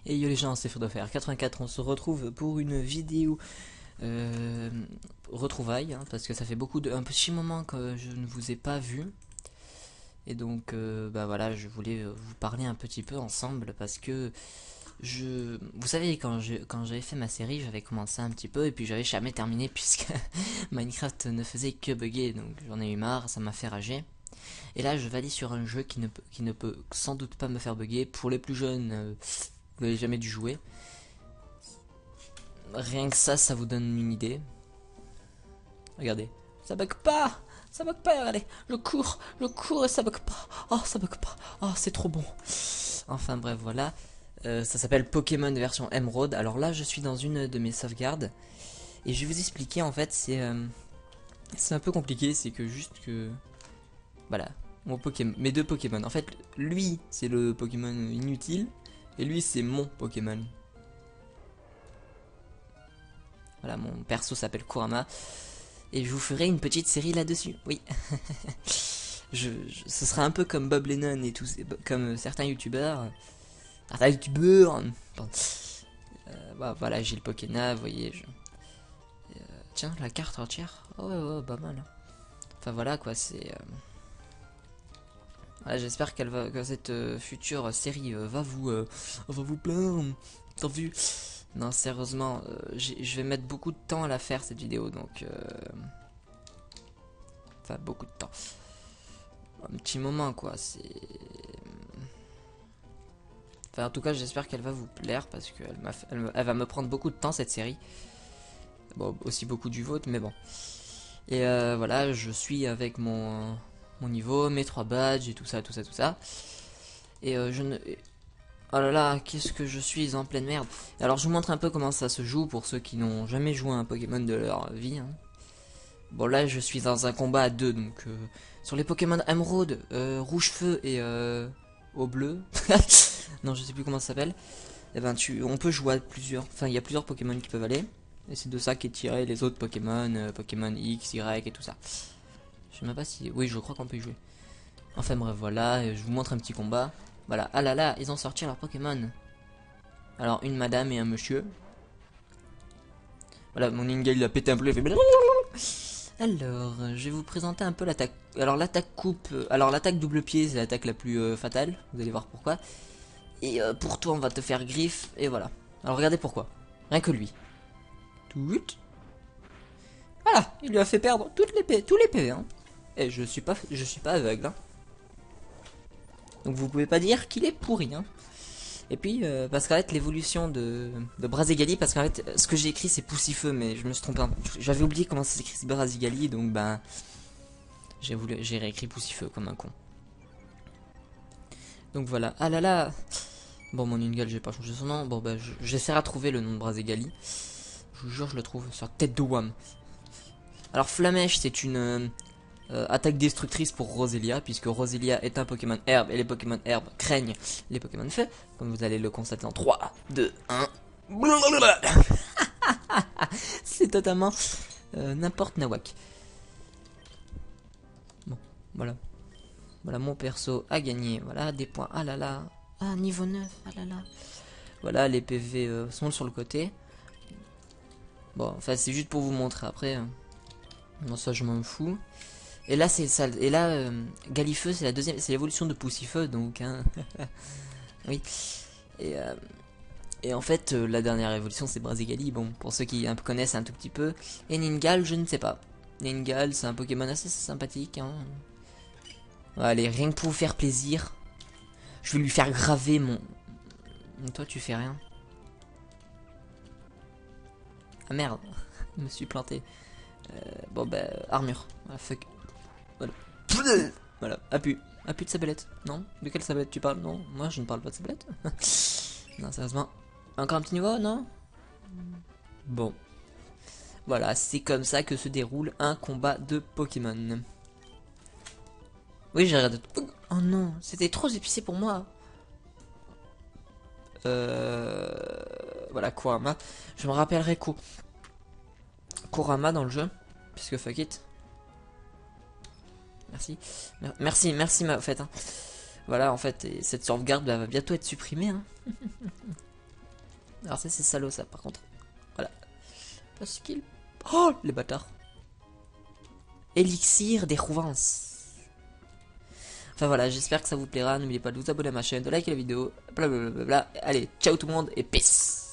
Et yo les gens, c'est Fer 84, on se retrouve pour une vidéo retrouvailles, hein, parce que ça fait un petit moment que je ne vous ai pas vu. Et donc, bah voilà, je voulais vous parler un petit peu ensemble, parce que vous savez, quand j'avais fait ma série, j'avais commencé un petit peu, et puis j'avais jamais terminé, puisque Minecraft ne faisait que bugger, donc j'en ai eu marre, ça m'a fait rager. Et là, je valide sur un jeu qui ne peut sans doute pas me faire bugger. Pour les plus jeunes, vous n'avez jamais dû jouer. Rien que ça vous donne une idée. Regardez, ça bug pas, regardez, je cours et ça bug pas. Oh, ça bug pas. Oh, c'est trop bon. Enfin bref, voilà. Ça s'appelle Pokémon version Emerald. Alors là, je suis dans une de mes sauvegardes et je vais vous expliquer. En fait, c'est un peu compliqué. C'est que juste que voilà, mes deux Pokémon. En fait, lui, c'est le Pokémon inutile et lui, c'est mon Pokémon. Voilà, mon perso s'appelle Kurama. Et je vous ferai une petite série là-dessus. Oui. Ce sera un peu comme Bob Lennon et tous, comme certains youtubeurs. Bah, voilà, j'ai le Pokéna, vous voyez. Tiens, la carte entière. Oh, ouais, pas mal. Enfin voilà quoi, c'est. Voilà, j'espère que cette future série va vous plaire. T'as vu? Non, sérieusement, je vais mettre beaucoup de temps à la faire cette vidéo, donc. Enfin, beaucoup de temps. Un petit moment, quoi. Enfin, en tout cas, j'espère qu'elle va vous plaire parce elle va me prendre beaucoup de temps cette série. Bon, aussi beaucoup du vôtre, mais bon. Et voilà, je suis avec mon niveau, mes 3 badges et tout ça. Et je ne. Oh là là, qu'est-ce que je suis en pleine merde. Alors, je vous montre un peu comment ça se joue pour ceux qui n'ont jamais joué à un Pokémon de leur vie. Hein. Bon, là, je suis dans un combat à 2, donc sur les Pokémon Emerald, Rouge Feu et Eau Bleu. Non, je sais plus comment ça s'appelle. Et ben, on peut jouer à plusieurs. Enfin, il y a plusieurs Pokémon qui peuvent aller. Et c'est de ça qu'est tiré les autres Pokémon, Pokémon X, Y et tout ça. Je sais même pas si. Oui, je crois qu'on peut y jouer. Enfin, bref, voilà. Je vous montre un petit combat. Voilà. Ah là là, ils ont sorti leur Pokémon. Alors, une madame et un monsieur. Voilà, mon Ninja il a pété un peu. Il fait. Alors, je vais vous présenter un peu l'attaque. Alors, l'attaque double pied, c'est l'attaque la plus fatale. Vous allez voir pourquoi. Et pour toi, on va te faire griffe. Et voilà. Alors, regardez pourquoi. Rien que lui. Tout. Voilà, il lui a fait perdre tous les PV. Hein. Et je suis pas aveugle. Hein. Donc, vous pouvez pas dire qu'il est pourri. Hein. Et puis, parce qu'en fait, l'évolution de Brazigali, parce qu'en fait, ce que j'ai écrit, c'est Poussifeu, mais je me suis trompé. J'avais oublié comment ça s'écrit Brazigali, donc ben, j'ai réécrit Poussifeu comme un con. Donc voilà. Ah là là. Bon, mon Ingal, j'ai pas changé son nom. Bon, ben, j'essaierai de trouver le nom de Brazigali. Je vous jure, je le trouve sur tête de Wam. Alors, Flamèche, c'est une attaque destructrice pour Roselia, puisque Roselia est un Pokémon herbe et les Pokémon herbe craignent les Pokémon feu, comme vous allez le constater en 3, 2, 1. C'est totalement n'importe nawak. Bon, voilà. Voilà, mon perso a gagné. Voilà, des points. Ah là là. Ah, niveau 9. Ah là là. Voilà, les PV sont sur le côté. Bon, enfin, c'est juste pour vous montrer après. Non, ça, je m'en fous. Et là, c'est ça. Et là, Galifeu, c'est la deuxième. C'est l'évolution de Poussifeu, donc. Hein. Oui. Et en fait, la dernière évolution, c'est Brazigali. Bon, pour ceux qui connaissent un tout petit peu. Et Ningal, je ne sais pas. Ningal, c'est un Pokémon assez sympathique. Hein. Allez, rien que pour vous faire plaisir. Je vais lui faire graver mon. Toi, tu fais rien. Ah merde, je me suis planté. Bon, bah, armure. Ah, fuck. Voilà. Voilà, appuie. Appuie de sablette. Non? De quelle sablette tu parles? Non, moi je ne parle pas de sablette. Non, sérieusement. Encore un petit niveau, non? Bon. Voilà, c'est comme ça que se déroule un combat de Pokémon. Oui, j'ai regardé. Oh non, c'était trop épicé pour moi. Voilà, Kurama. Je me rappellerai Kurama dans le jeu. Puisque fuck it. Merci, en fait. Hein. Voilà, en fait, cette sauvegarde va bientôt être supprimée. Hein. Alors ça c'est salaud ça par contre. Voilà. Parce qu'il... Oh les bâtards. Élixir des Rouvence. Enfin voilà, j'espère que ça vous plaira. N'oubliez pas de vous abonner à ma chaîne, de liker la vidéo. Blablabla. Allez, ciao tout le monde et peace.